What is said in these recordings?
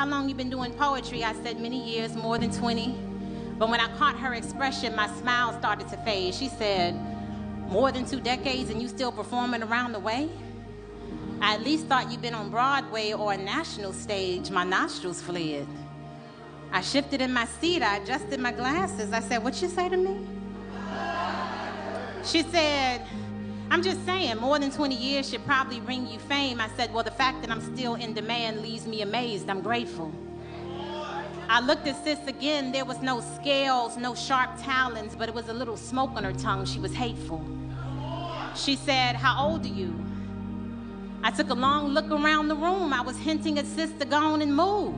how long you been doing poetry? I said, many years, more than 20. But when I caught her expression, my smile started to fade. She said, more than 2 decades and you still performing around the way? I at least thought you'd been on Broadway or a national stage. My nostrils fled. I shifted in my seat. I adjusted my glasses. I said, what'd you say to me? She said, I'm just saying, more than 20 years should probably bring you fame. I said, well, the fact that I'm still in demand leaves me amazed. I'm grateful. I looked at sis again. There was no scales, no sharp talons, but it was a little smoke on her tongue. She was hateful. She said, how old are you? I took a long look around the room. I was hinting at sis to go on and move.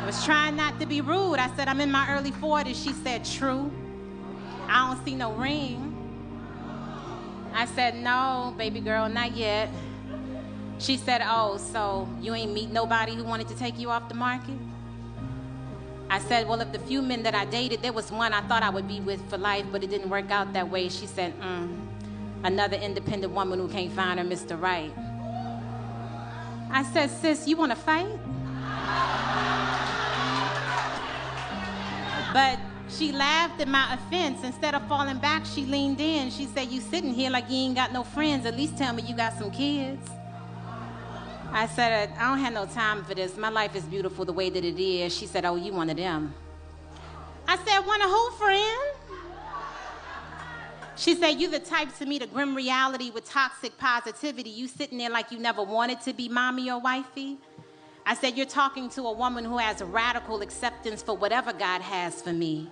I was trying not to be rude. I said, I'm in my early 40s. She said, true. I don't see no ring. I said, no, baby girl, not yet. She said, oh, so you ain't meet nobody who wanted to take you off the market? I said, well, of the few men that I dated, there was one I thought I would be with for life, but it didn't work out that way. She said, another independent woman who can't find her Mr. Right. I said, sis, you want to fight? But she laughed at my offense. Instead of falling back, she leaned in. She said, you sitting here like you ain't got no friends. At least tell me you got some kids. I said, I don't have no time for this. My life is beautiful the way that it is. She said, oh, you one of them. I said, one of who, friend? She said, you the type to meet a grim reality with toxic positivity. You sitting there like you never wanted to be mommy or wifey. I said, you're talking to a woman who has radical acceptance for whatever God has for me.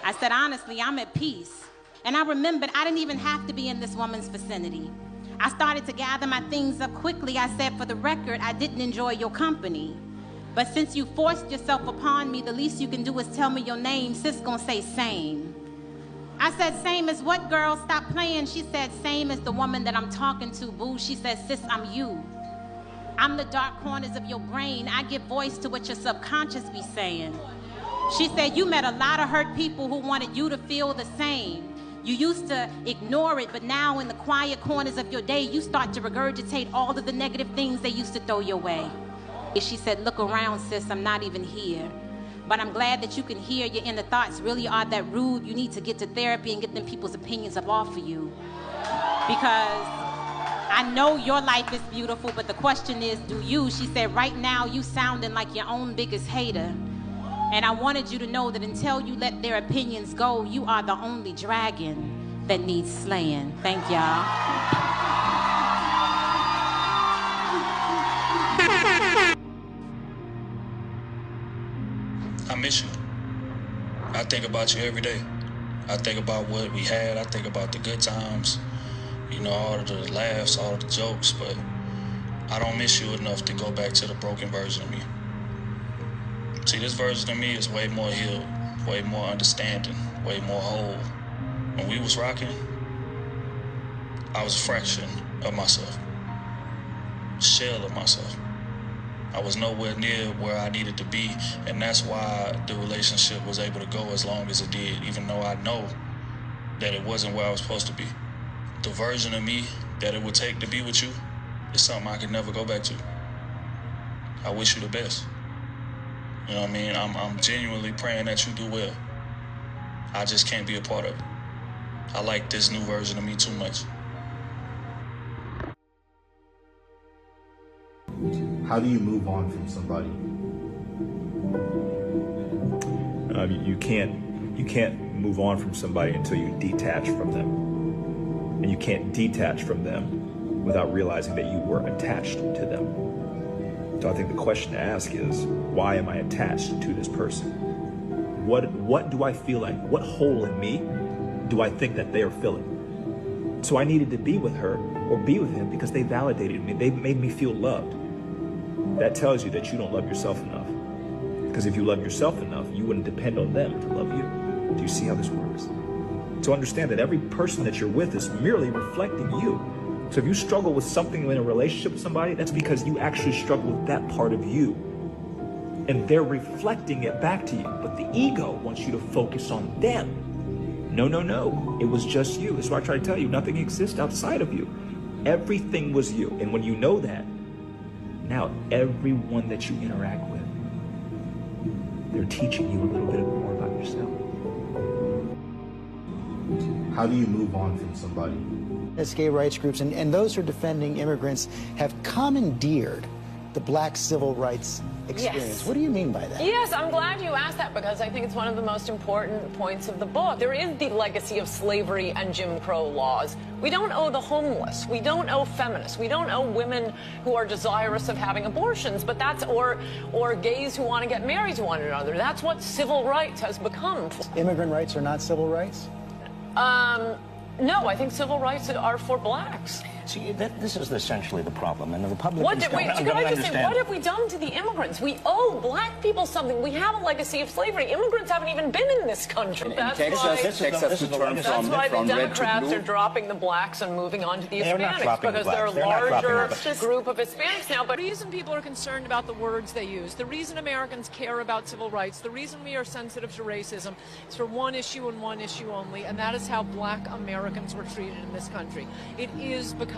I said, honestly, I'm at peace. And I remembered I didn't even have to be in this woman's vicinity. I started to gather my things up quickly. I said, for the record, I didn't enjoy your company. But since you forced yourself upon me, the least you can do is tell me your name. Sis gonna say same. I said, same as what, girl? Stop playing. She said, same as the woman that I'm talking to, boo. She said, sis, I'm you. I'm the dark corners of your brain. I give voice to what your subconscious be saying. She said, you met a lot of hurt people who wanted you to feel the same. You used to ignore it, but now in the quiet corners of your day, you start to regurgitate all of the negative things they used to throw your way. She said, look around, sis, I'm not even here. But I'm glad that you can hear your inner thoughts really are that rude. You need to get to therapy and get them people's opinions up off of you. Because I know your life is beautiful, but the question is, do you? She said, right now, you sounding like your own biggest hater. And I wanted you to know that until you let their opinions go, you are the only dragon that needs slaying. Thank y'all. I miss you. I think about you every day. I think about what we had. I think about the good times. You know, all of the laughs, all of the jokes, but I don't miss you enough to go back to the broken version of me. See, this version of me is way more healed, way more understanding, way more whole. When we was rocking, I was a fraction of myself, shell of myself. I was nowhere near where I needed to be, and that's why the relationship was able to go as long as it did, even though I know that it wasn't where I was supposed to be. The version of me that it would take to be with you is something I could never go back to. I wish you the best. You know what I mean? I'm genuinely praying that you do well. I just can't be a part of it. I like this new version of me too much. How do you move on from somebody? You can't move on from somebody until you detach from them. And you can't detach from them without realizing that you were attached to them. So I think the question to ask is, why am I attached to this person? What do I feel like? What hole in me do I think that they are filling? So I needed to be with her or be with him because they validated me. They made me feel loved. That tells you that you don't love yourself enough. Because if you love yourself enough, you wouldn't depend on them to love you. Do you see how this works? So understand that every person that you're with is merely reflecting you. So if you struggle with something in a relationship with somebody, that's because you actually struggle with that part of you. And they're reflecting it back to you. But the ego wants you to focus on them. No, no, no. It was just you. That's why I try to tell you, nothing exists outside of you. Everything was you. And when you know that, now everyone that you interact with They're teaching you a little bit more about yourself. How do you move on from somebody? As gay rights groups and those who are defending immigrants have commandeered the black civil rights experience. Yes. What do you mean by that? Yes, I'm glad you asked that because I think it's one of the most important points of the book. There is the legacy of slavery and Jim Crow laws. We don't owe the homeless. We don't owe feminists. We don't owe women who are desirous of having abortions, but that's or gays who want to get married to one another. That's what civil rights has become. Immigrant rights are not civil rights? No, I think civil rights are for blacks. See, this is essentially the problem, and the Republicans What don't have we done to the immigrants? We owe black people something. We have a legacy of slavery. Immigrants haven't even been in this country. That's why the Democrats are dropping the blacks and moving on to the Hispanics, because they're a larger group of Hispanics now. But the reason people are concerned about the words they use, the reason Americans care about civil rights, the reason we are sensitive to racism is for one issue and one issue only, and that is how black Americans were treated in this country. It is because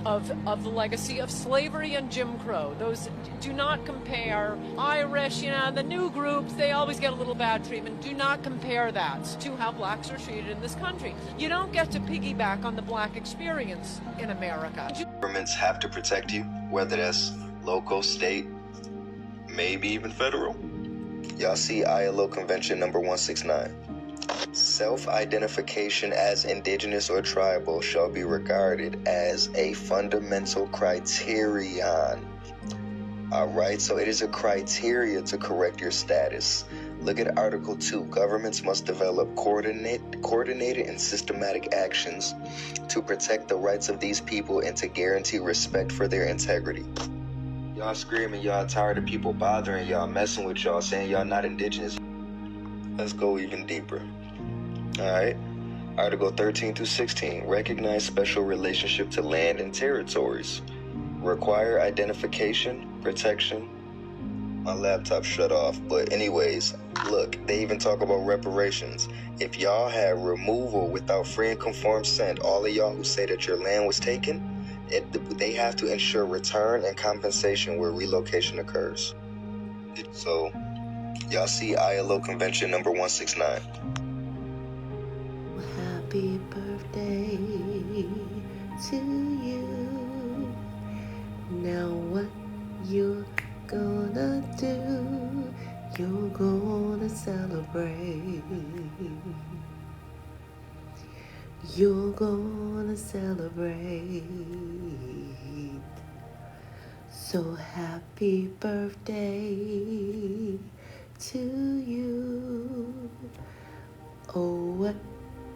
of the legacy of slavery and Jim Crow. Those do not compare. Irish, the new groups, they always get a little bad treatment. Do not compare that to how blacks are treated in this country. You don't get to piggyback on the black experience in America. Governments have to protect you, whether that's local, state, maybe even federal. Y'all see ILO Convention number 169. Self-identification as indigenous or tribal shall be regarded as a fundamental criterion. All right, so it is a criteria to correct your status. Look at Article 2. Governments must develop coordinated and systematic actions to protect the rights of these people and to guarantee respect for their integrity. Y'all screaming y'all tired of people bothering y'all, messing with y'all, saying y'all not indigenous. Let's go even deeper. All right. Article 13 through 16. Recognize special relationship to land and territories. Require identification, protection. My laptop shut off. But anyways, look, they even talk about reparations. If y'all have removal without free and conformed consent, all of y'all who say that your land was taken, they have to ensure return and compensation where relocation occurs. So, y'all see ILO Convention number 169. Happy birthday to you. Now what you're gonna do, you're gonna celebrate. You're gonna celebrate. So happy birthday to you. Oh, what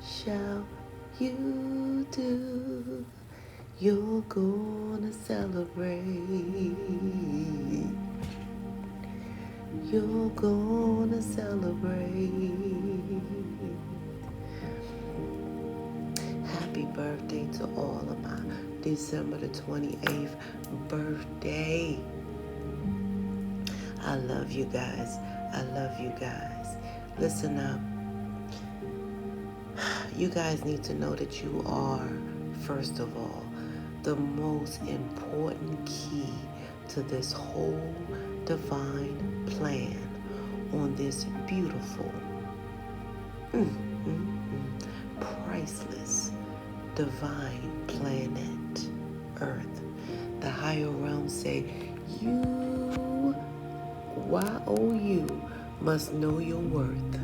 shall you do? You're gonna celebrate. You're gonna celebrate. Happy birthday to all of my December the 28th birthday. I love you guys. I love you guys. Listen up. You guys need to know that you are, first of all, the most important key to this whole divine plan on this beautiful, priceless, divine planet Earth. The higher realms say, you, Y-O-U, must know your worth.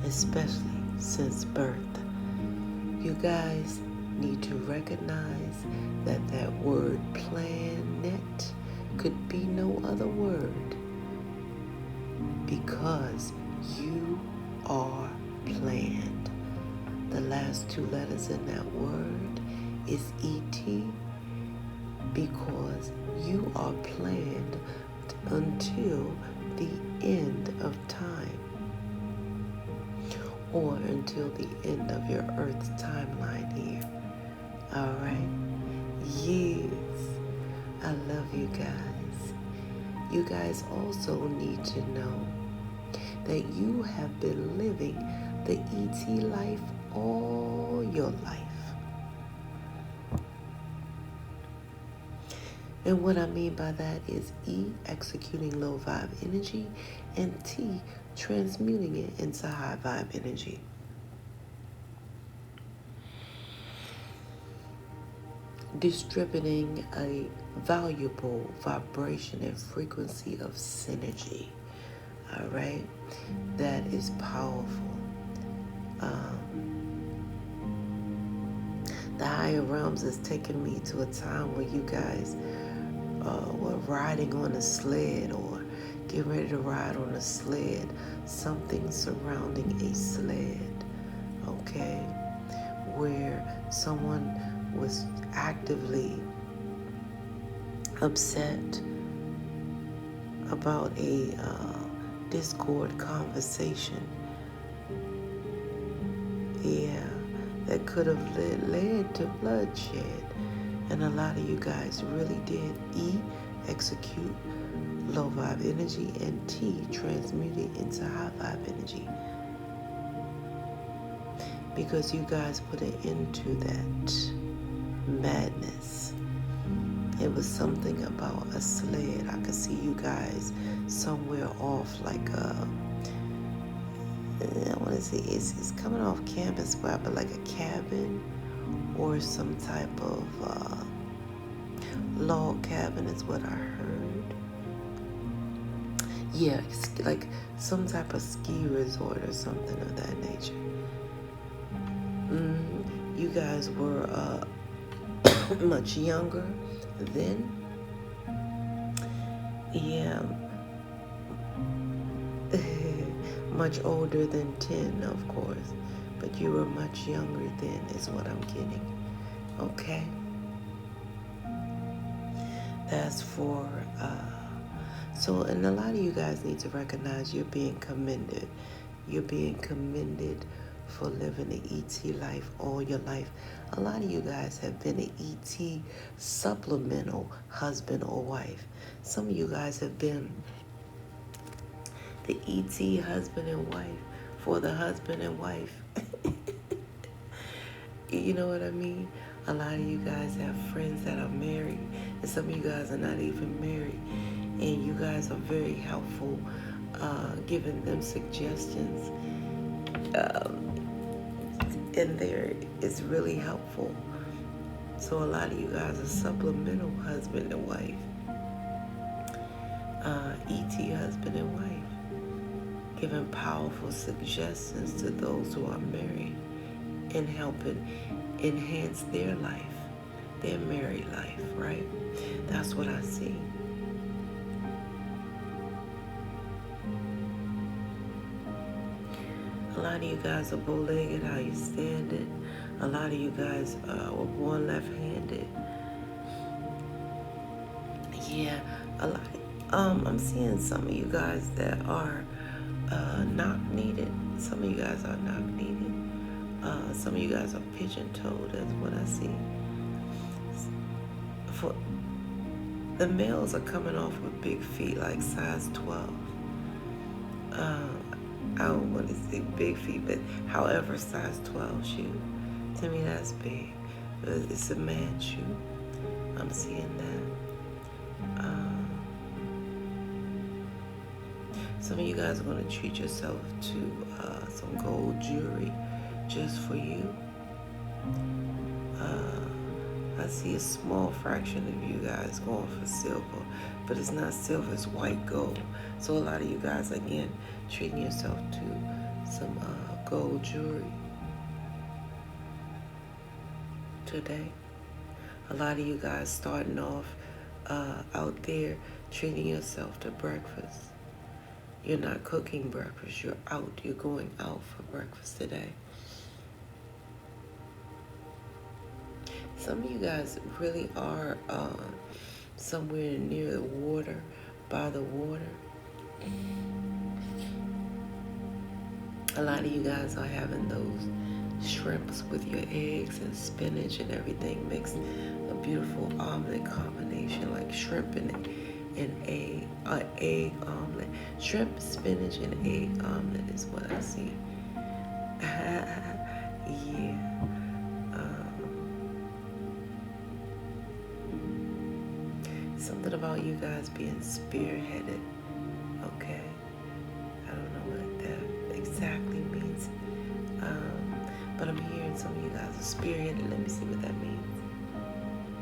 Especially since birth. You guys need to recognize that that word planet could be no other word, because you are planned. The last two letters in that word is ET, because you are planned until the end of time, or until the end of your Earth's timeline here. All right? Yes. I love you guys. You guys also need to know that you have been living the ET life all your life. And what I mean by that is E, executing low vibe energy, and T, transmuting it into high vibe energy. Distributing a valuable vibration and frequency of synergy. All right? That is powerful. The higher realms has taken me to a time where you guys were riding on a sled or getting ready to ride on a sled, something surrounding a sled, okay? Where someone was actively upset about a discord conversation. Yeah, that could have led to bloodshed. And a lot of you guys really did E, execute low vibe energy, and T, transmute it into high vibe energy. Because you guys put an end to that madness. It was something about a sled. I could see you guys somewhere off, like I want to say it's coming off campus, but like a cabin or some type of log cabin is what I heard. Yeah, it's like some type of ski resort or something of that nature. You guys were much younger then. Yeah. Much older than 10, of course. But you were much younger then is what I'm getting. Okay? That's for, so, and a lot of you guys need to recognize you're being commended. You're being commended for living the ET life all your life. A lot of you guys have been an ET supplemental husband or wife. Some of you guys have been the ET husband and wife for the husband and wife. You know what I mean? A lot of you guys have friends that are married, and some of you guys are not even married, and you guys are very helpful, giving them suggestions, and there is really helpful. So a lot of you guys are supplemental husband and wife, ET husband and wife, giving powerful suggestions to those who are married and helping enhance their life, their married life, right? That's what I see. A lot of you guys are bow-legged, how you stand it. A lot of you guys were born left-handed. Yeah, a lot. I'm seeing some of you guys that are knock needed. Some of you guys are knock needed. Some of you guys are pigeon-toed, that's what I see. For the males are coming off with big feet, like size 12. I don't want to say big feet, but however, size 12 shoe. To me, that's big. It's a man shoe. I'm seeing that. Some of you guys are going to treat yourself to some gold jewelry just for you. I see a small fraction of you guys going for silver, but it's not silver, it's white gold. So a lot of you guys, again, treating yourself to some gold jewelry today. A lot of you guys starting off out there treating yourself to breakfast. You're not cooking breakfast, you're out, you're going out for breakfast today. Some of you guys really are somewhere near the water, by the water. A lot of you guys are having those shrimps with your eggs and spinach and everything mixed. A beautiful omelet combination, like shrimp and egg, egg omelet. Shrimp, spinach, and egg omelet is what I see. Yeah. something about you guys being spearheaded. Okay. I don't know what that exactly means. But I'm hearing some of you guys are spearheaded. Let me see what that means.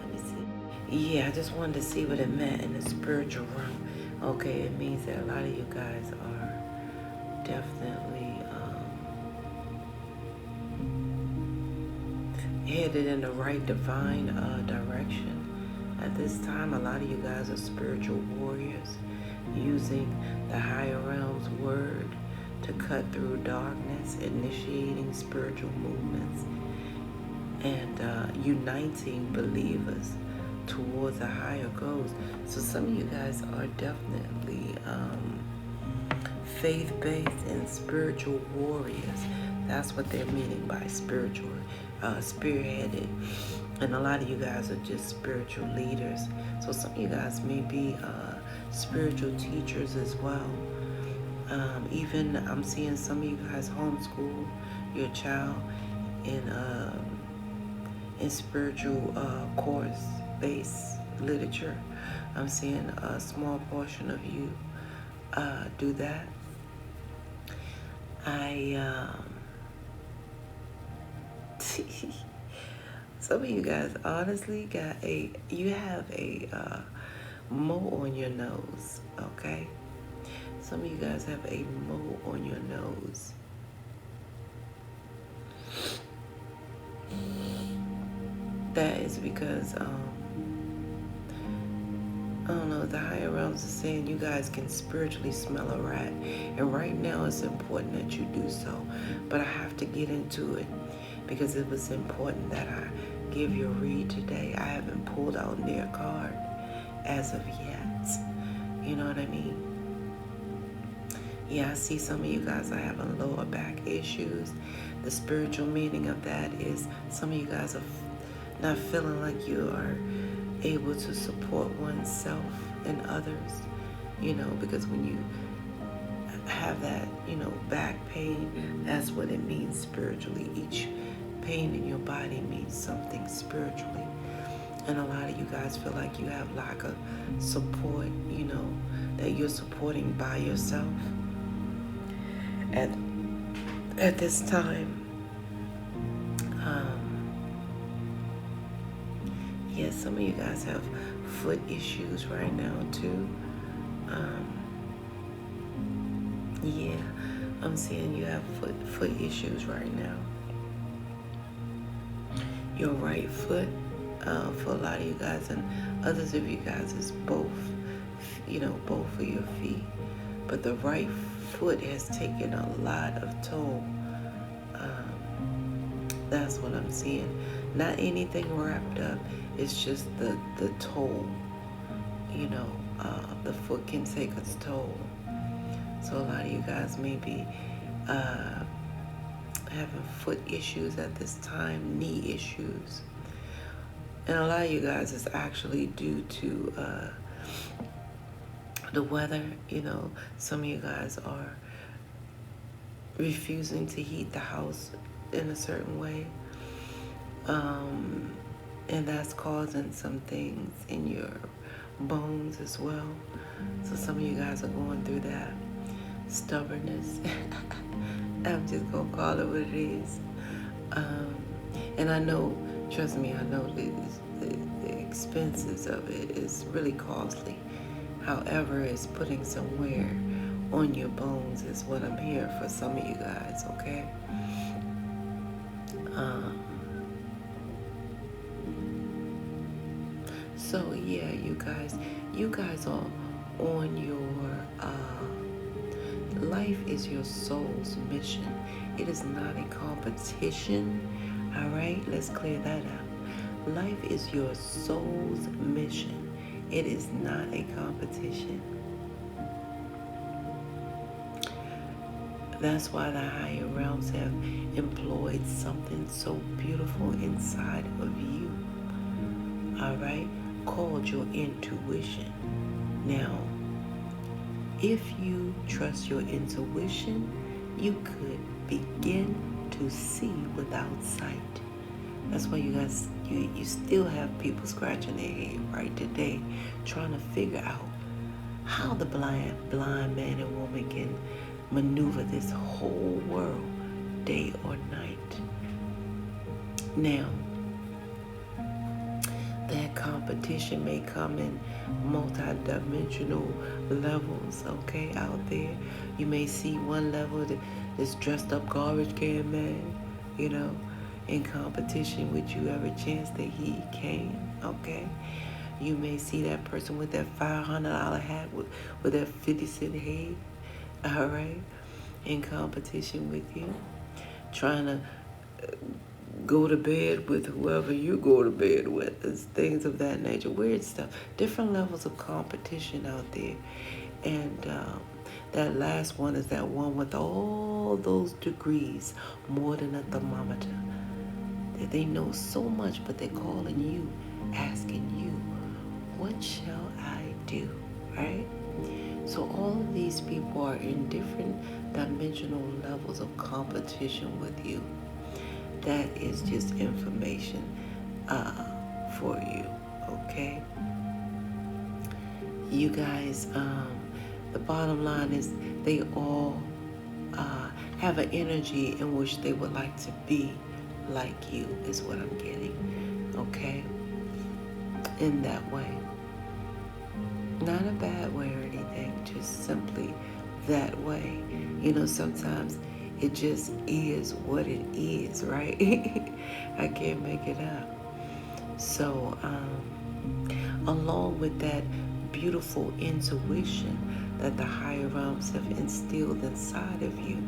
Let me see. Yeah, I just wanted to see what it meant in the spiritual realm. Okay, it means that a lot of you guys are definitely headed in the right divine direction. At this time, a lot of you guys are spiritual warriors, using the higher realm's word to cut through darkness, initiating spiritual movements, and uniting believers towards a higher goals. So some of you guys are definitely faith-based and spiritual warriors. That's what they're meaning by spiritual, spearheaded. And a lot of you guys are just spiritual leaders. So some of you guys may be spiritual teachers as well. Even I'm seeing some of you guys homeschool your child in spiritual course-based literature. I'm seeing a small portion of you do that. Some of you guys honestly you have a mole on your nose, okay? Some of you guys have a mole on your nose. That is because, I don't know, the higher realms are saying you guys can spiritually smell a rat. And right now it's important that you do so. But I have to get into it because it was important that I give you a read today. I haven't pulled out their card as of yet. You know what I mean? Yeah, I see some of you guys are having lower back issues. The spiritual meaning of that is some of you guys are not feeling like you are able to support oneself and others, you know, because when you have that, you know, back pain, that's what it means spiritually. Each pain in your body means something spiritually. And a lot of you guys feel like you have lack of support, you know, that you're supporting by yourself. At this time, yeah, some of you guys have foot issues right now too. Yeah, I'm seeing you have foot issues right now. Your right foot, for a lot of you guys, and others of you guys, is both, you know, both of your feet. But the right foot has taken a lot of toll. That's what I'm seeing. Not anything wrapped up. It's just the toll. You know, the foot can take its toll. So a lot of you guys may be having foot issues at this time, knee issues. And a lot of you guys is actually due to the weather. You know, some of you guys are refusing to heat the house in a certain way. And that's causing some things in your bones as well. So some of you guys are going through that stubbornness. I'm just gonna call it what it is. And I know, trust me, I know the expenses of it is really costly. However, it's putting some wear on your bones is what I'm hearing for some of you guys, okay? So yeah, you guys are on your, life is your soul's mission. It is not a competition, all right? Let's clear that up. Life is your soul's mission. It is not a competition. That's why the higher realms have employed something so beautiful inside of you, all right, called your intuition. Now, if you trust your intuition, you could begin to see without sight. That's why you guys, you still have people scratching their head right today, trying to figure out how the blind man and woman can maneuver this whole world day or night. Now, that competition may come in multi-dimensional levels, okay, out there. You may see one level that is dressed up garbage can man, you know, in competition with you every chance that he can, okay? You may see that person with that $500 hat with that 50-cent head, all right, in competition with you, trying to go to bed with whoever you go to bed with. It's things of that nature, weird stuff. Different levels of competition out there. And that last one is that one with all those degrees, more than a thermometer. That they know so much, but they're calling you, asking you, what shall I do, right? So all of these people are in different dimensional levels of competition with you. That is just information for you, okay? You guys, the bottom line is they all have an energy in which they would like to be like you, is what I'm getting, okay? In that way. Not a bad way or anything, just simply that way. You know, sometimes it just is what it is, right? I can't make it up. So, along with that beautiful intuition that the higher realms have instilled inside of you,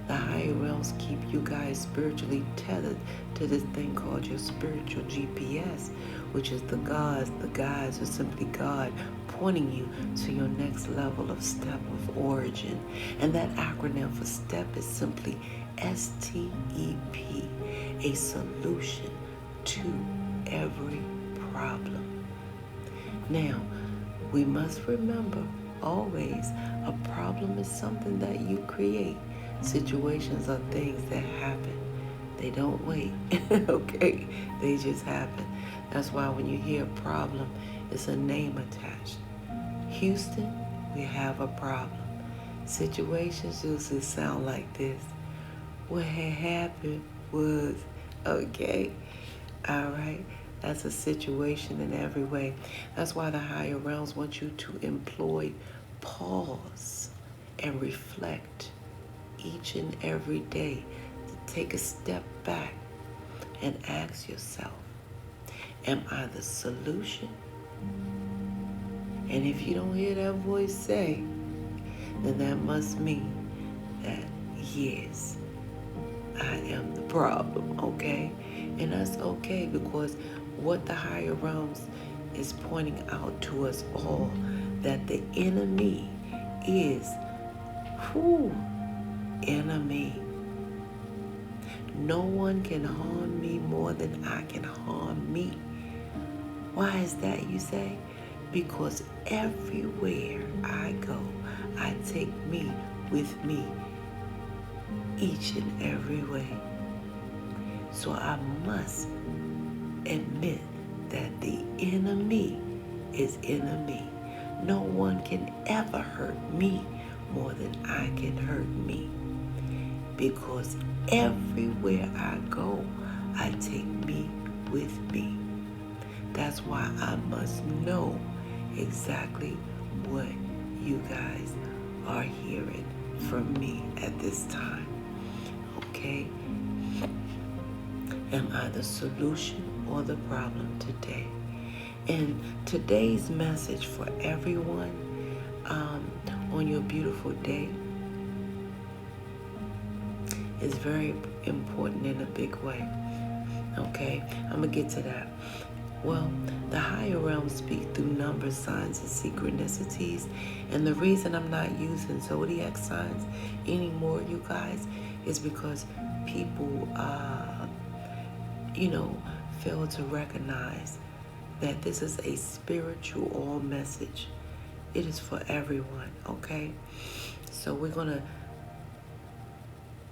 the higher realms keep you guys spiritually tethered to this thing called your spiritual GPS, which is the gods. The guides are simply God pointing you to your next level of step of origin. And that acronym for STEP is simply STEP, a solution to every problem. Now, we must remember always a problem is something that you create. Situations are things that happen. They don't wait, okay? They just happen. That's why when you hear a problem, it's a name attached. Houston, we have a problem. Situations usually sound like this. What had happened was, okay, all right? That's a situation in every way. That's why the higher realms want you to employ pause and reflect each and every day, to take a step back and ask yourself, am I the solution? And if you don't hear that voice say, then that must mean that, yes, I am the problem, okay? And that's okay, because what the higher realms is pointing out to us all, that the enemy is, enemy. No one can harm me more than I can harm me. Why is that, you say? Because everywhere I go, I take me with me each and every way. So I must admit that the enemy is enemy. No one can ever hurt me more than I can hurt me. Because everywhere I go, I take me with me. That's why I must know exactly what you guys are hearing from me at this time. Okay? Am I the solution or the problem today? And today's message for everyone on your beautiful day is very important in a big way. Okay, I'm gonna get to that. Well, the higher realms speak through numbers, signs, and synchronicities. And the reason I'm not using zodiac signs anymore, you guys, is because people, fail to recognize that this is a spiritual message. It is for everyone, okay? So we're gonna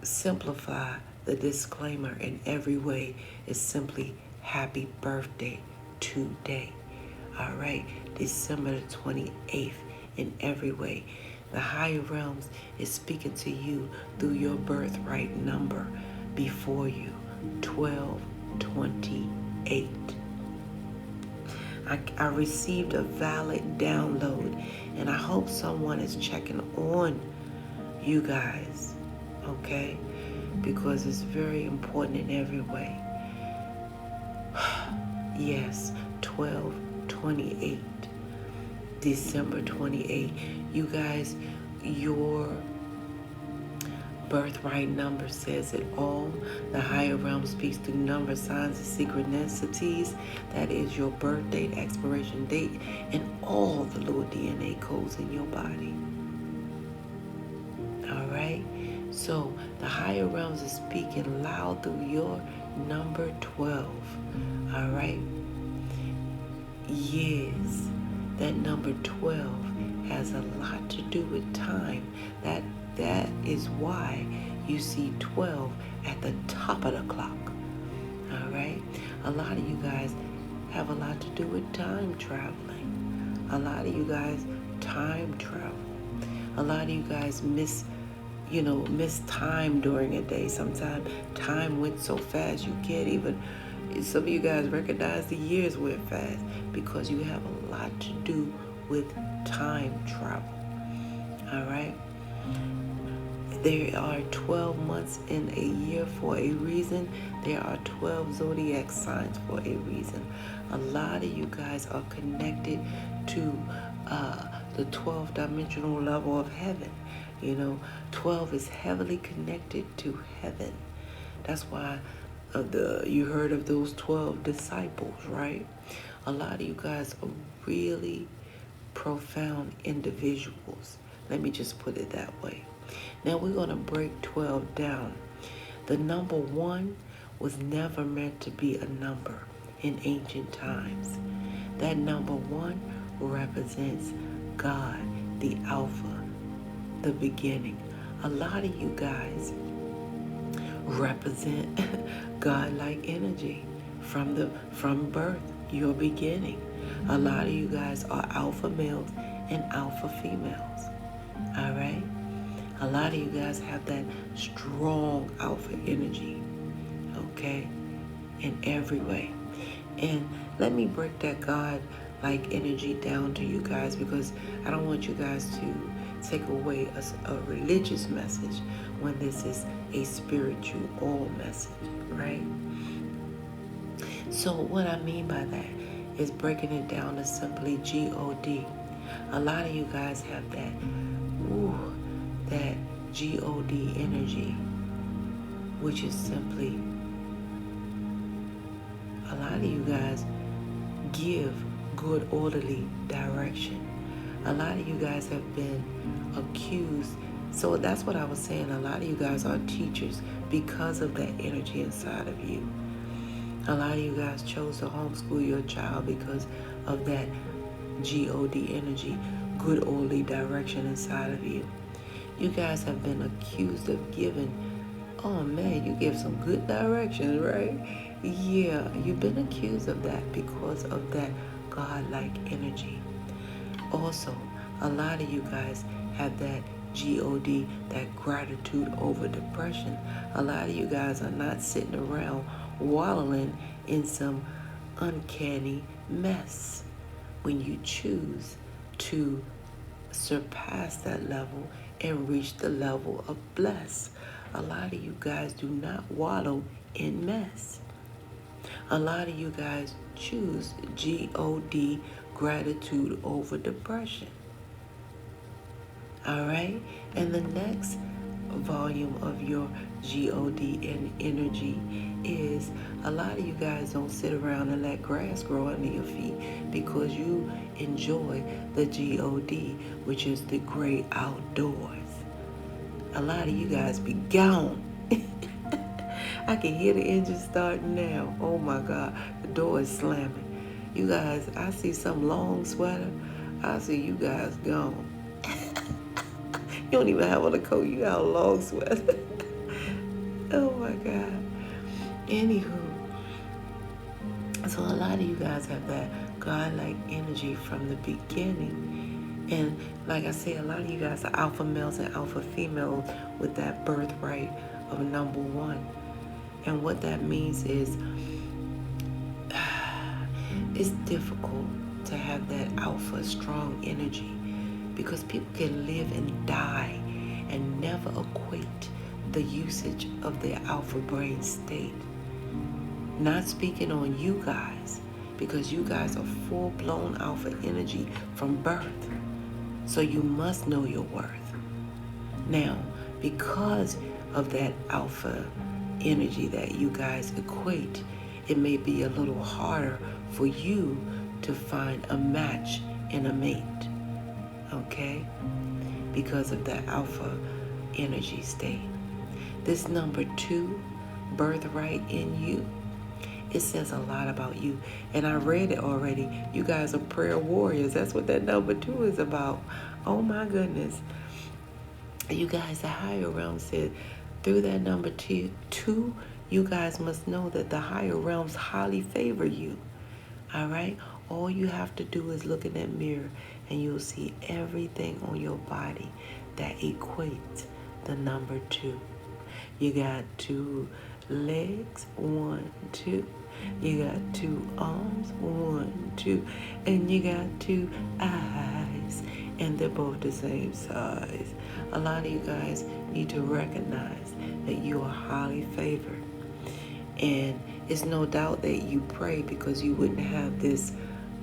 simplify The disclaimer in every way is simply happy birthday today. All right, December the 28th in every way. The higher realms is speaking to you through your birthright number before you, 1228. I received a valid download, and I hope someone is checking on you guys, okay? Because it's very important in every way. Yes, 1228, December 28. You guys, your birthright number says it all. The higher realm speaks through number, signs, and synchronicities. That is your birth date, expiration date, and all the little DNA codes in your body. All right? So the higher realms is speaking loud through your number 12. All right? Yes, that number 12 has a lot to do with time. That is why you see 12 at the top of the clock. All right? A lot of you guys have a lot to do with time traveling. A lot of you guys time travel. A lot of you guys miss time during a day. Sometimes time went so fast you can't even, some of you guys recognize the years went fast because you have a lot to do with time travel. All right? There are 12 months in a year for a reason. There are 12 zodiac signs for a reason. A lot of you guys are connected to the 12th dimensional level of heaven. 12 is heavily connected to heaven. That's why you heard of those 12 disciples, right? A lot of you guys are really profound individuals. Let me just put it that way. Now we're going to break 12 down. The number 1 was never meant to be a number in ancient times. That number 1 represents God, the Alpha, the beginning. A lot of you guys represent God-like energy from birth, your beginning. A lot of you guys are alpha males and alpha females. All right? A lot of you guys have that strong alpha energy, okay, in every way. And let me break that God-like energy down to you guys, because I don't want you guys to take away a religious message when this is a spiritual message, right? So what I mean by that is breaking it down to simply G-O-D. A lot of you guys have that G-O-D energy, which is simply, a lot of you guys give good orderly direction. A lot of you guys have been accused. So that's what I was saying. A lot of you guys are teachers because of that energy inside of you. A lot of you guys chose to homeschool your child because of that G-O-D energy, good orderly direction inside of you. You guys have been accused of giving, oh man, you give some good directions, right? Yeah, you've been accused of that because of that God-like energy. Also, a lot of you guys have that G-O-D, that gratitude over depression. A lot of you guys are not sitting around wallowing in some uncanny mess. When you choose to surpass that level and reach the level of bless. A lot of you guys do not wallow in mess. A lot of you guys choose G-O-D, gratitude over depression. All right? And the next volume of your G-O-D and energy is, a lot of you guys don't sit around and let grass grow under your feet because you enjoy the G-O-D, which is the great outdoors. A lot of you guys be gone. I can hear the engine starting now. Oh my God, the door is slamming. You guys, I see some long sweater. I see you guys gone. You don't even have on a coat. You got a long sweater. Oh my God. Anywho, so a lot of you guys have that God-like energy from the beginning. And like I say, a lot of you guys are alpha males and alpha females with that birthright of number 1. And what that means is it's difficult to have that alpha strong energy because people can live and die and never equate the usage of their alpha brain state. Not speaking on you guys, because you guys are full-blown alpha energy from birth. So you must know your worth. Now, because of that alpha energy that you guys equate, it may be a little harder for you to find a match and a mate, okay? Because of that alpha energy state. This number 2, birthright in you, it says a lot about you. And I read it already. You guys are prayer warriors. That's what that number 2 is about. Oh my goodness. You guys, the higher realm said, through that number 2, you guys must know that the higher realms highly favor you. All right? All you have to do is look in that mirror and you'll see everything on your body that equates the number 2. You got 2 legs, 1, 2. You got 2 arms, 1, 2. And you got 2 eyes. And they're both the same size. A lot of you guys need to recognize that you are highly favored. And it's no doubt that you pray because you wouldn't have this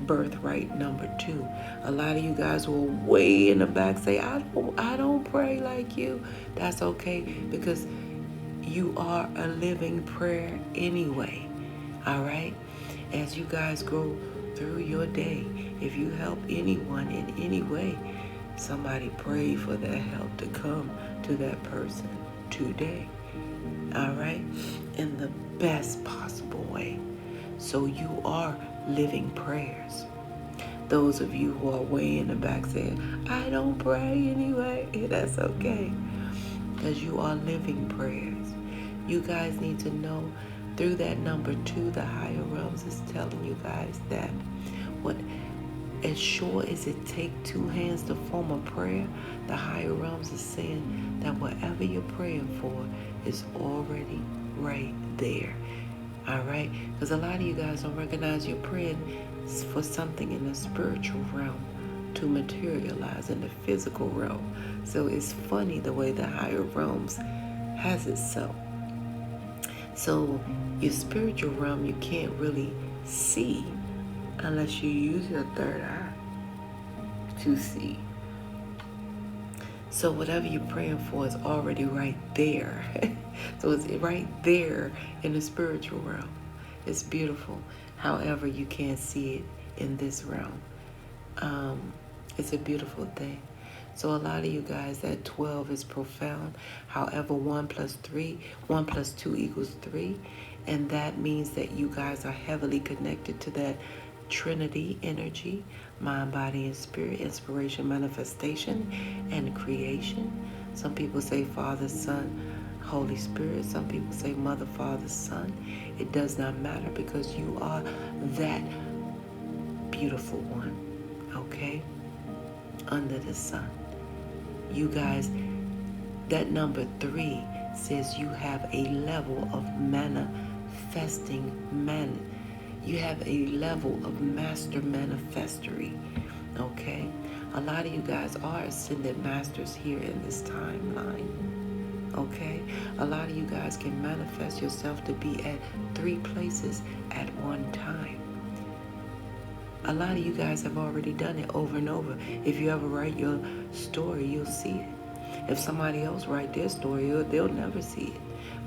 birthright number 2. A lot of you guys will way in the back say, I don't pray like you. That's okay, because you are a living prayer anyway. All right? As you guys go through your day, if you help anyone in any way, somebody pray for that help to come to that person today. All right? In the best possible way. So you are living prayers. Those of you who are way in the back saying, I don't pray anyway, that's okay. Because you are living prayers. You guys need to know through that number 2, the higher realms is telling you guys that as sure as it take 2 hands to form a prayer, the higher realms is saying that whatever you're praying for is already right there. All right? Because a lot of you guys don't recognize you're praying for something in the spiritual realm to materialize in the physical realm. So it's funny the way the higher realms has it so. So your spiritual realm you can't really see unless you use your third eye to see. So whatever you're praying for is already right there. So it's right there in the spiritual realm. It's beautiful. However, you can't see it in this realm. It's a beautiful thing. So a lot of you guys, that 12 is profound. However, 1 plus 3, 1 plus 2 equals 3. And that means that you guys are heavily connected to that Trinity energy, mind, body, and spirit, inspiration, manifestation, and creation. Some people say Father, Son, Holy Spirit. Some people say Mother, Father, Son. It does not matter because you are that beautiful one, okay, under the sun. You guys, that number 3 says you have a level of manifesting man. You have a level of master manifestory, okay? A lot of you guys are ascended masters here in this timeline, okay? A lot of you guys can manifest yourself to be at 3 places at one time. A lot of you guys have already done it over and over. If you ever write your story, you'll see it. If somebody else write their story, they'll never see it.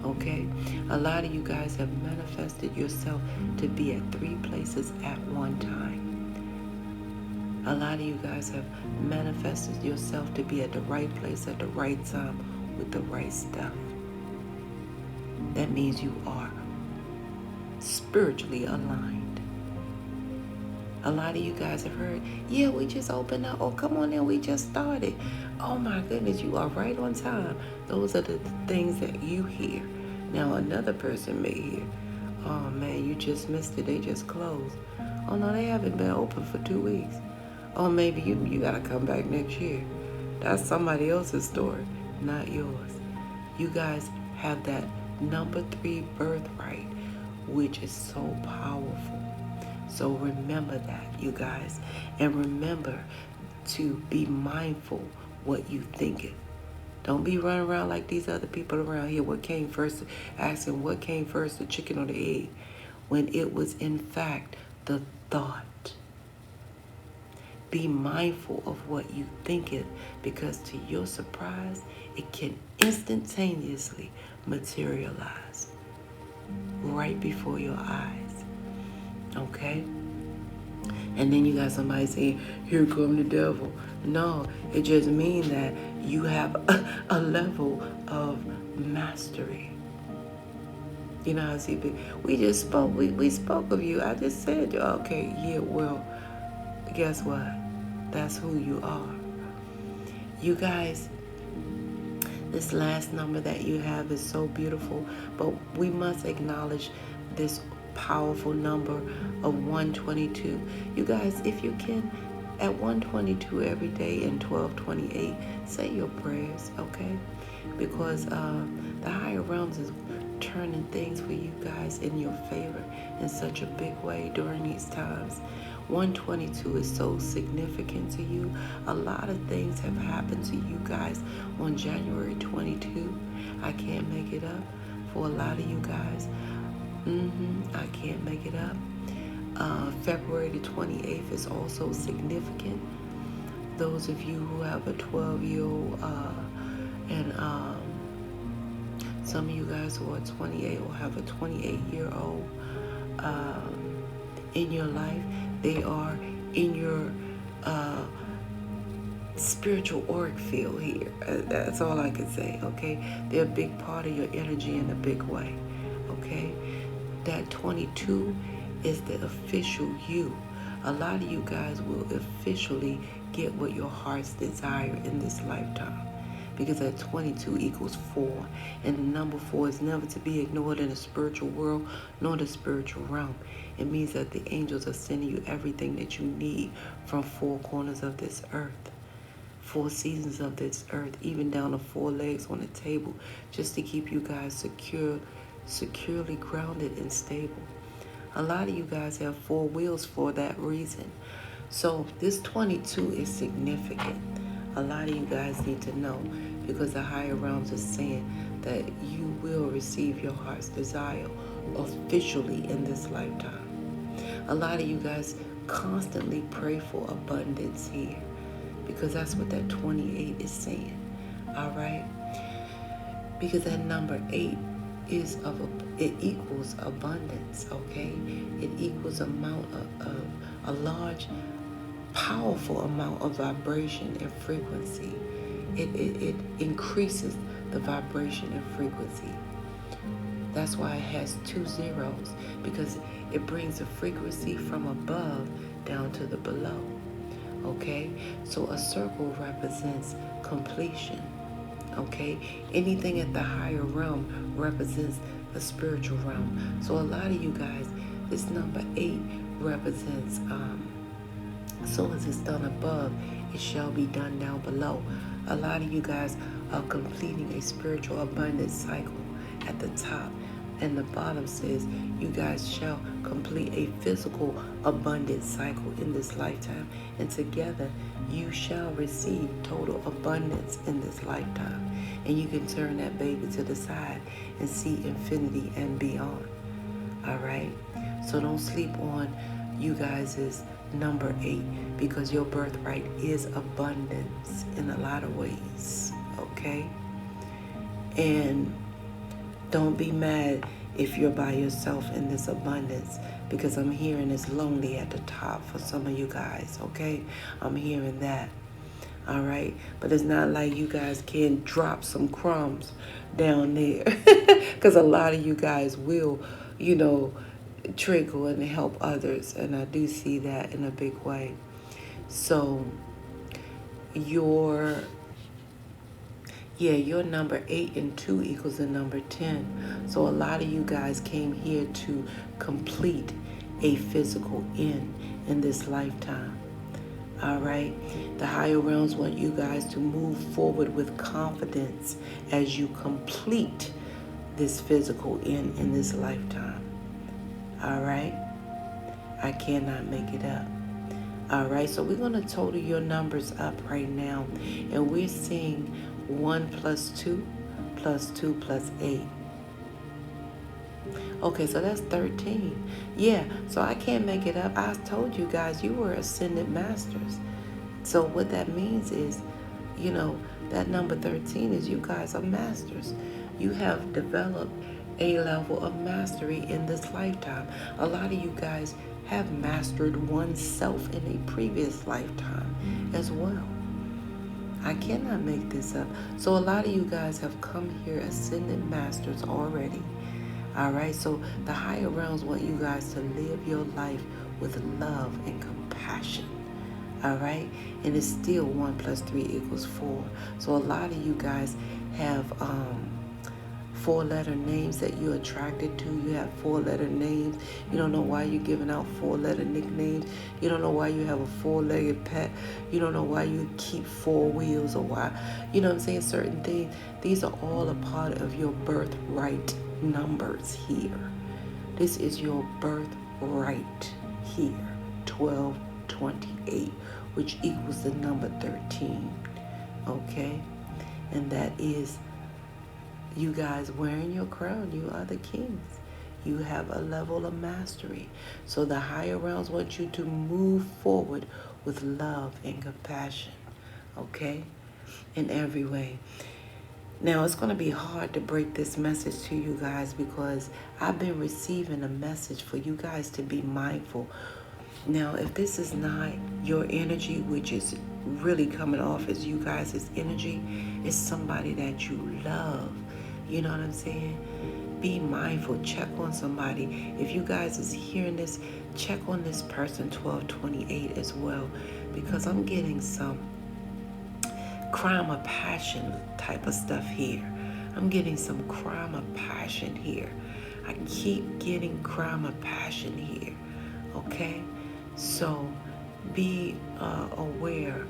Okay? A lot of you guys have manifested yourself to be at 3 places at one time. A lot of you guys have manifested yourself to be at the right place at the right time with the right stuff. That means you are spiritually aligned. A lot of you guys have heard, yeah, we just opened up. Oh, come on in, we just started. Oh my goodness, you are right on time. Those are the things that you hear. Now another person may hear, oh man, you just missed it, they just closed. Oh no, they haven't been open for 2 weeks. Oh, maybe you gotta come back next year. That's somebody else's story, not yours. You guys have that number 3 birthright, which is so powerful. So remember that, you guys. And remember to be mindful what you thinking. Don't be running around like these other people around here. What came first? Asking what came first, the chicken or the egg? When it was in fact the thought. Be mindful of what you think it, because to your surprise, it can instantaneously materialize right before your eyes. Okay? And then you got somebody saying, here come the devil. No, it just means that you have a level of mastery. You know how we just spoke, we spoke of you. I just said, okay, yeah, well, guess what? That's who you are. You guys, this last number that you have is so beautiful, but we must acknowledge this powerful number of 122. You guys, if you can, at 122 every day and 1228, say your prayers, okay? Because the higher realms is turning things for you guys in your favor in such a big way during these times. 122 is so significant to you. A lot of things have happened to you guys on January 22. I can't make it up for a lot of you guys. I can't make it up. February the 28th is also significant. Those of you who have a 12-year-old and some of you guys who are 28 or have a 28-year-old in your life, they are in your spiritual auric field here. That's all I can say, okay? They're a big part of your energy in a big way, okay? That 22 is the official you. A lot of you guys will officially get what your heart's desire in this lifetime. Because that 22 equals 4. And the number 4 is never to be ignored in the spiritual world nor the spiritual realm. It means that the angels are sending you everything that you need from 4 corners of this earth. 4 seasons of this earth, even down to 4 legs on the table, just to keep you guys securely grounded and stable. A lot of you guys have 4 wheels for that reason. So this 22 is significant. A lot of you guys need to know, because the higher realms are saying that you will receive your heart's desire officially in this lifetime. A lot of you guys constantly pray for abundance here, because that's what that 28 is saying. All right? Because that number 8 is it equals abundance, okay? It equals amount of a large, powerful amount of vibration and frequency. It increases the vibration and frequency. That's why it has 2 zeros, because it brings the frequency from above down to the below. Okay? So a circle represents completion. Okay? Anything at the higher realm represents the spiritual realm. So a lot of you guys, this number 8 represents as soon as it's done above, it shall be done down below. A lot of you guys are completing a spiritual abundance cycle at the top. And the bottom says you guys shall complete a physical abundance cycle in this lifetime. And together you shall receive total abundance in this lifetime. And you can turn that baby to the side and see infinity and beyond. All right? So don't sleep on you guys' number 8, because your birthright is abundance in a lot of ways. Okay? And don't be mad if you're by yourself in this abundance, because I'm hearing it's lonely at the top for some of you guys, okay? I'm hearing that, all right? But it's not like you guys can't drop some crumbs down there, because a lot of you guys will, you know, trickle and help others, and I do see that in a big way. So Yeah, your number 8 and 2 equals the number 10. So a lot of you guys came here to complete a physical end in this lifetime. All right? The higher realms want you guys to move forward with confidence as you complete this physical end in this lifetime. All right? I cannot make it up. All right, so we're going to total your numbers up right now. And we're seeing 1 plus 2 plus 2 plus 8. Okay, so that's 13. Yeah, so I can't make it up. I told you guys you were ascended masters. So what that means is, you know, that number 13 is you guys are masters. You have developed a level of mastery in this lifetime. A lot of you guys have mastered oneself in a previous lifetime as well. I cannot make this up. So a lot of you guys have come here ascended masters already. All right, so the higher realms want you guys to live your life with love and compassion. All right, and it's still 1 plus 3 equals 4. So a lot of you guys have 4-letter names that you're attracted to. You have 4-letter names. You don't know why you're giving out 4-letter nicknames. You don't know why you have a 4-legged pet. You don't know why you keep 4 wheels or why, you know what I'm saying, certain things. These are all a part of your birthright numbers here. This is your birthright here, 1228, which equals the number 13. Okay? And that is you guys wearing your crown. You are the kings. You have a level of mastery. So the higher realms want you to move forward with love and compassion. Okay? In every way. Now, it's going to be hard to break this message to you guys because I've been receiving a message for you guys to be mindful. Now, if this is not your energy, which is really coming off as you guys' energy, it's somebody that you love. You know what I'm saying? Be mindful. Check on somebody. If you guys is hearing this, check on this person 1228 as well, because I'm getting some crime of passion type of stuff here. I'm getting some crime of passion here. I keep getting crime of passion here. Okay? So be aware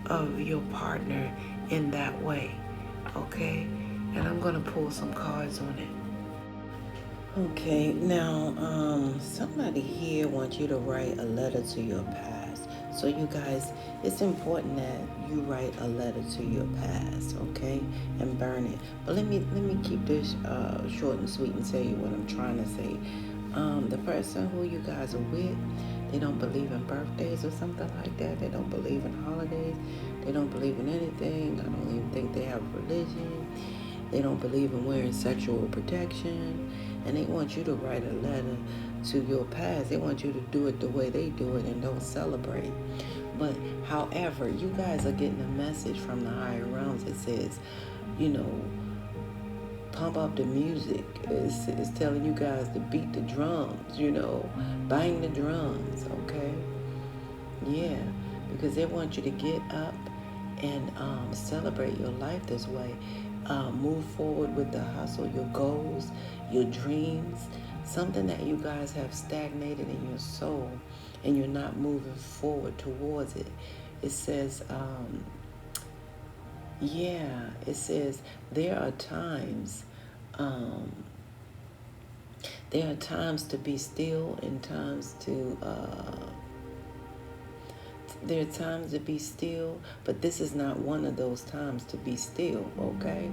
of your partner in that way. Okay? And I'm going to pull some cards on it. Okay, now somebody here wants you to write a letter to your past. So you guys, it's important that you write a letter to your past, okay? And burn it. But let me keep this short and sweet and tell you what I'm trying to say. The person who you guys are with, they don't believe in birthdays or something like that. They don't believe in holidays. They don't believe in anything. I don't even think they have religion. They don't believe in wearing sexual protection. And they want you to write a letter to your past. They want you to do it the way they do it and don't celebrate. But however, you guys are getting a message from the higher realms that says, you know, pump up the music. It's telling you guys to beat the drums, you know, bang the drums, okay? Yeah, because they want you to get up and celebrate your life this way. Move forward with the hustle, your goals, your dreams, something that you guys have stagnated in your soul and you're not moving forward towards it. It says, it says there are times to be still and times to there are times to be still, but this is not one of those times to be still, okay?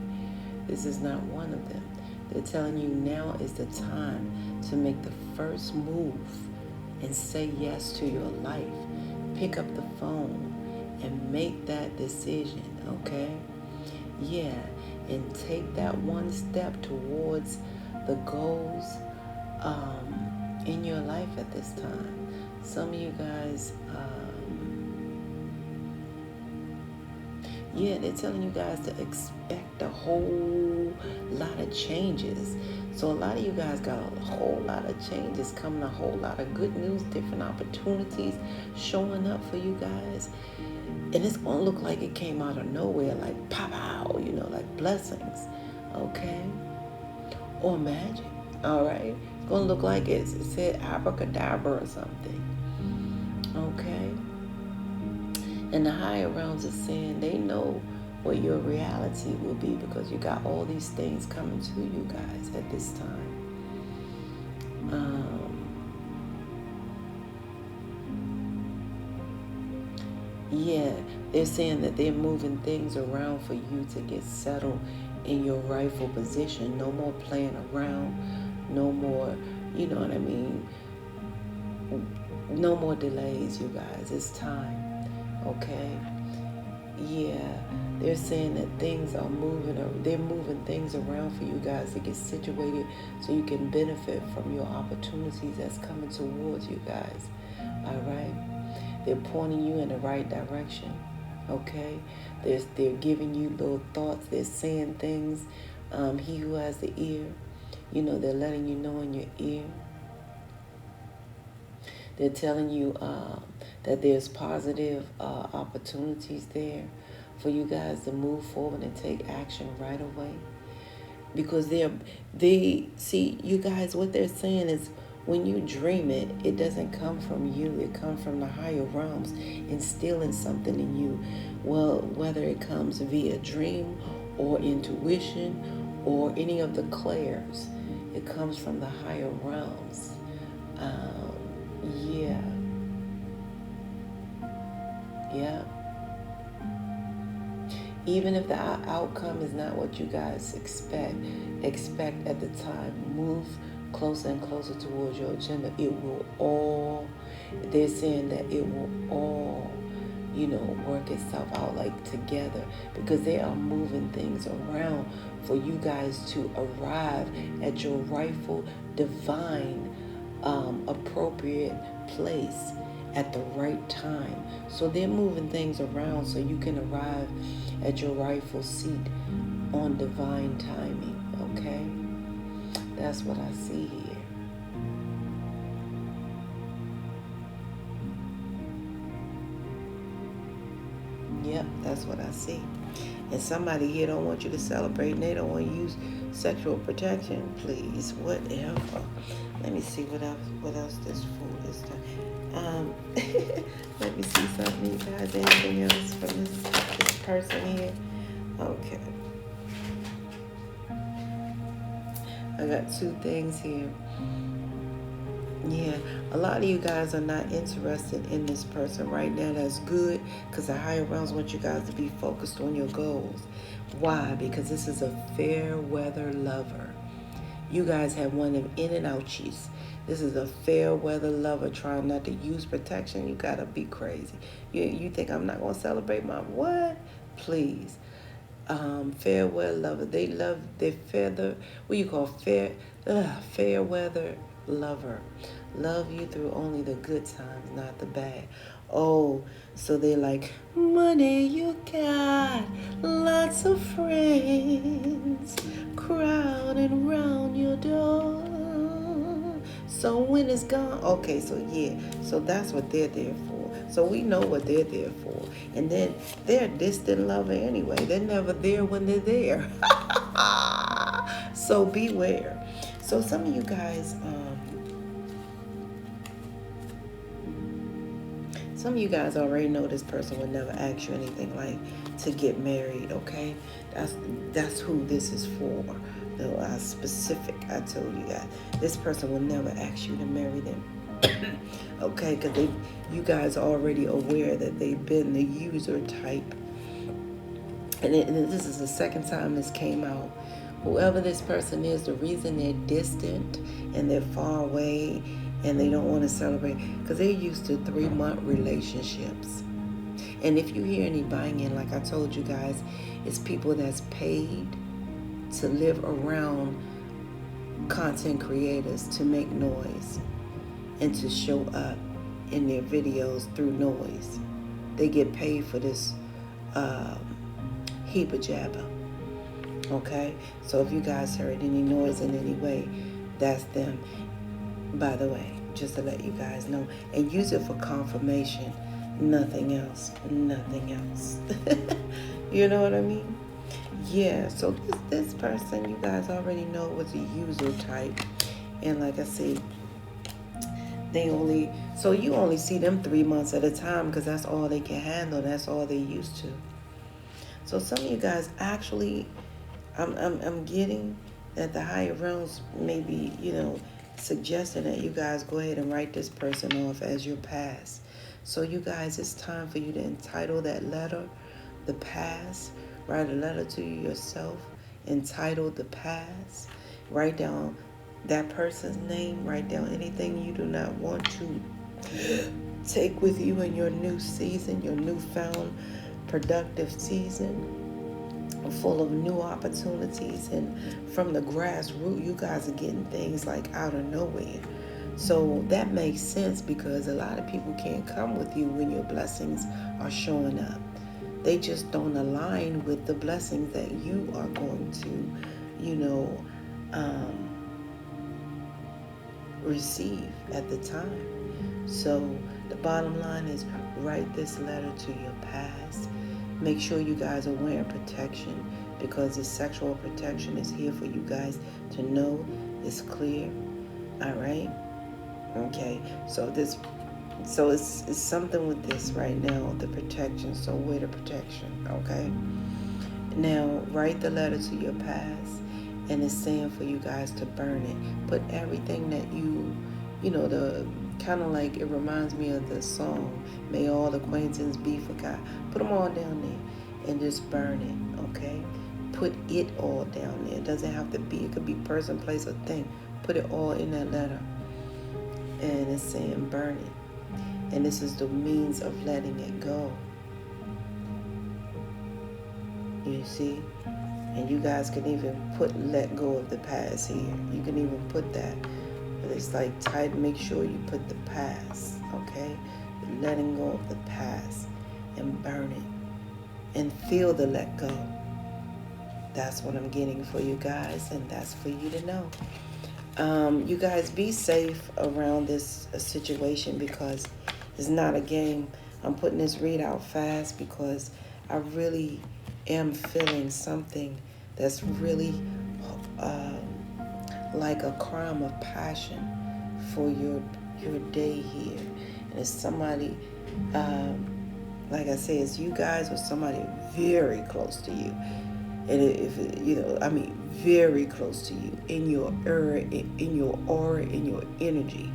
This is not one of them. They're telling you now is the time to make the first move and say yes to your life. Pick up the phone and make that decision, okay? Yeah, and take that one step towards the goals in your life at this time. Some of you guys, they're telling you guys to expect a whole lot of changes. So a lot of you guys got a whole lot of changes coming, a whole lot of good news, different opportunities showing up for you guys. And it's going to look like it came out of nowhere, like pow, you know, like blessings, okay? Or magic, all right? It's going to look like it said abracadabra or something, okay? And the higher realms are saying they know what your reality will be because you got all these things coming to you guys at this time. Yeah, they're saying that they're moving things around for you to get settled in your rightful position. No more playing around. No more, you know what I mean? No more delays, you guys. It's time, okay? Yeah, they're saying that things are moving, or they're moving things around for you guys to get situated so you can benefit from your opportunities that's coming towards you guys, all right? They're pointing you in the right direction, okay? They're giving you little thoughts. They're saying things. He who has the ear, you know, they're letting you know in your ear. They're telling you that there's positive opportunities there for you guys to move forward and take action right away. Because they see, you guys, what they're saying is, when you dream it, it doesn't come from you. It comes from the higher realms instilling something in you. Well, whether it comes via dream or intuition or any of the clairs, it comes from the higher realms. Yeah. Even if the outcome is not what you guys expect at the time, move closer and closer towards your agenda. It will all, they're saying that it will all, you know, work itself out like together, because they are moving things around for you guys to arrive at your rightful, divine, appropriate place at the right time. So they're moving things around so you can arrive at your rightful seat on divine timing, okay? That's what I see here. Yep, that's what I see. And somebody here don't want you to celebrate, and they don't want to use sexual protection. Please, whatever. Let me see what else this fool is doing. Let me see something, you guys. Anything else from this person here? Okay. I got two things here. Yeah, a lot of you guys are not interested in this person right now. That's good, because the higher realms want you guys to be focused on your goals. Why? Because this is a fair weather lover. You guys have one of in and ouchies. This is a fair weather lover trying not to use protection. You gotta be crazy. You think I'm not gonna celebrate my what? Please. Fair weather lover. They love their feather. What you call fair weather lover. Love you through only the good times, not the bad. Oh, so they're like, money you got, lots of friends crowding round your door. So when it's gone, okay, so yeah, so that's what they're there for. So we know what they're there for. And then they're a distant lover anyway. They're never there when they're there. So beware. So some of you guys, already know this person would never ask you anything like to get married, okay? That's who this is for. No, specific, I told you guys. This person will never ask you to marry them. Okay, because you guys are already aware that they've been the user type. And this is the second time this came out. Whoever this person is, the reason they're distant and they're far away and they don't want to celebrate, because they're used to 3-month relationships. And if you hear any banging, like I told you guys, it's people that's paid to live around content creators to make noise and to show up in their videos through noise. They get paid for this heap of jabber. Okay? So if you guys heard any noise in any way, that's them. By the way, just to let you guys know. And use it for confirmation Nothing else. Nothing else. You know what I mean? Yeah, so this person, you guys already know, was a user type. And like I said, you only see them 3 months at a time because that's all they can handle. That's all they're used to. So some of you guys actually, I'm getting that the higher realms may be, suggesting that you guys go ahead and write this person off as your past. So you guys, it's time for you to entitle that letter, the past. Write a letter to yourself, entitled the past. Write down that person's name. Write down anything you do not want to take with you in your new season, your newfound productive season, full of new opportunities. And from the grassroots, you guys are getting things like out of nowhere. So that makes sense because a lot of people can't come with you when your blessings are showing up. They just don't align with the blessings that you are going to, receive at the time. So the bottom line is, write this letter to your past. Make sure you guys are wearing protection because the sexual protection is here for you guys to know it's clear. All right? Okay. So it's something with this right now, the protection. So wear the protection, okay? Now, write the letter to your past, and it's saying for you guys to burn it. Put everything that the kind of like, it reminds me of the song, May All Acquaintance Be Forgot. Put them all down there and just burn it, okay? Put it all down there. It doesn't have to be, it could be person, place, or thing. Put it all in that letter. And it's saying burn it. And this is the means of letting it go. You see? And you guys can even let go of the past here. You can even put that. But it's like tight, make sure you put the past, okay? Letting go of the past and burn it. And feel the let go. That's what I'm getting for you guys, and that's for you to know. You guys, be safe around this situation because it's not a game. I'm putting this read out fast because I really am feeling something that's really like a crime of passion for your day here. And it's somebody, like I say, it's you guys or somebody very close to you. And if very close to you in your aura, in your energy.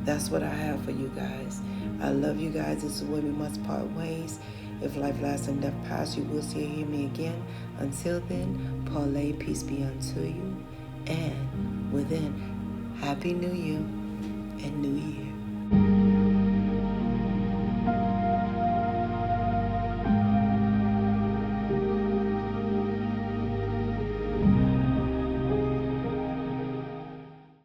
That's what I have for you guys. I love you guys. This is when we must part ways. If life, lasts, and death pass, you will see or hear me again. Until then, parlay, peace be unto you. And within, Happy New Year and New Year.